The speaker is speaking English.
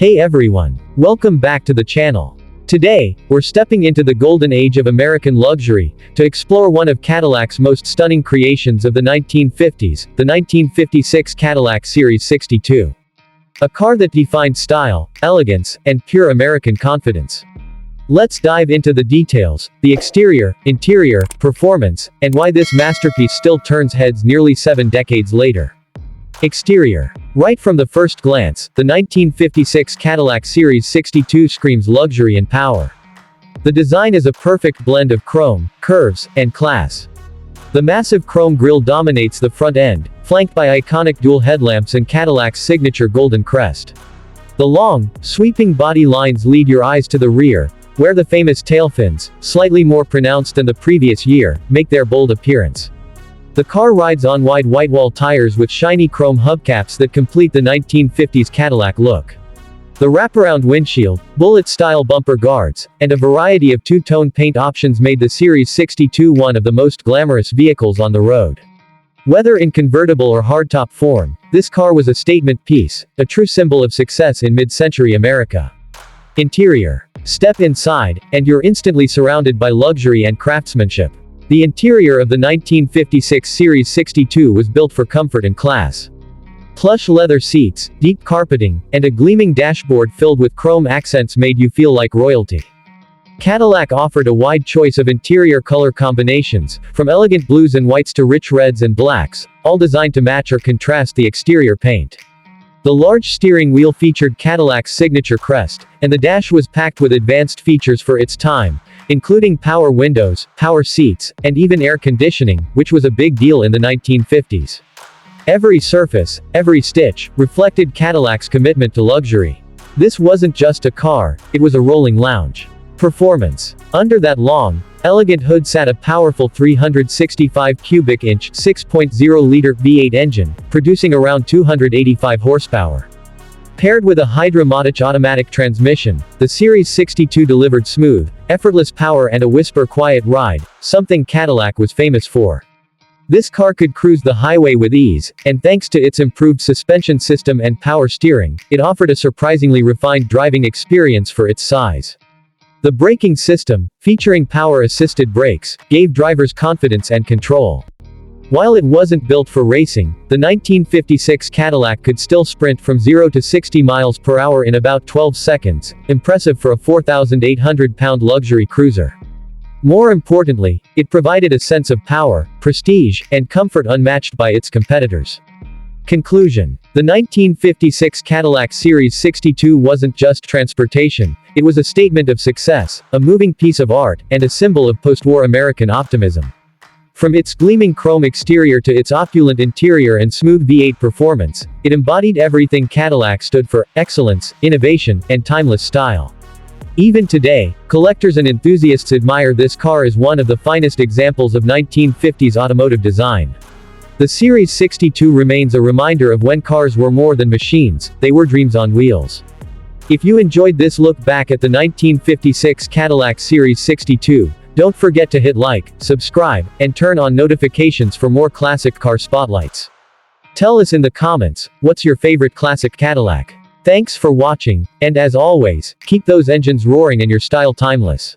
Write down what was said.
Hey everyone. Welcome back to the channel. Today, we're stepping into the golden age of American luxury, to explore one of Cadillac's most stunning creations of the 1950s, the 1956 Cadillac Series 62. A car that defined style, elegance, and pure American confidence. Let's dive into the details, the exterior, interior, performance, and why this masterpiece still turns heads nearly 7 decades later. Exterior. Right from the first glance, the 1956 Cadillac Series 62 screams luxury and power. The design is a perfect blend of chrome, curves, and class. The massive chrome grille dominates the front end, flanked by iconic dual headlamps and Cadillac's signature golden crest. The long, sweeping body lines lead your eyes to the rear, where the famous tailfins, slightly more pronounced than the previous year, make their bold appearance. The car rides on wide whitewall tires with shiny chrome hubcaps that complete the 1950s Cadillac look. The wraparound windshield, bullet-style bumper guards, and a variety of two-tone paint options made the Series 62 one of the most glamorous vehicles on the road. Whether in convertible or hardtop form, this car was a statement piece, a true symbol of success in mid-century America. Interior. Step inside, and you're instantly surrounded by luxury and craftsmanship. The interior of the 1956 Series 62 was built for comfort and class. Plush leather seats, deep carpeting, and a gleaming dashboard filled with chrome accents made you feel like royalty. Cadillac offered a wide choice of interior color combinations, from elegant blues and whites to rich reds and blacks, all designed to match or contrast the exterior paint. The large steering wheel featured Cadillac's signature crest, and the dash was packed with advanced features for its time, including power windows, power seats, and even air conditioning, which was a big deal in the 1950s. Every surface, every stitch, reflected Cadillac's commitment to luxury. This wasn't just a car, it was a rolling lounge. Performance. Under that long, elegant hood sat a powerful 365 cubic inch 6.0-liter V8 engine, producing around 285 horsepower. Paired with a Hydra-Matic automatic transmission, the Series 62 delivered smooth, effortless power and a whisper-quiet ride, something Cadillac was famous for. This car could cruise the highway with ease, and thanks to its improved suspension system and power steering, it offered a surprisingly refined driving experience for its size. The braking system, featuring power-assisted brakes, gave drivers confidence and control. While it wasn't built for racing, the 1956 Cadillac could still sprint from 0 to 60 miles per hour in about 12 seconds, impressive for a 4,800-pound luxury cruiser. More importantly, it provided a sense of power, prestige, and comfort unmatched by its competitors. Conclusion. The 1956 Cadillac Series 62 wasn't just transportation, it was a statement of success, a moving piece of art, and a symbol of post-war American optimism. From its gleaming chrome exterior to its opulent interior and smooth V8 performance, it embodied everything Cadillac stood for: excellence, innovation, and timeless style. Even today, collectors and enthusiasts admire this car as one of the finest examples of 1950s automotive design. The Series 62 remains a reminder of when cars were more than machines, they were dreams on wheels. If you enjoyed this look back at the 1956 Cadillac Series 62, don't forget to hit like, subscribe, and turn on notifications for more classic car spotlights. Tell us in the comments, what's your favorite classic Cadillac? Thanks for watching, and as always, keep those engines roaring and your style timeless.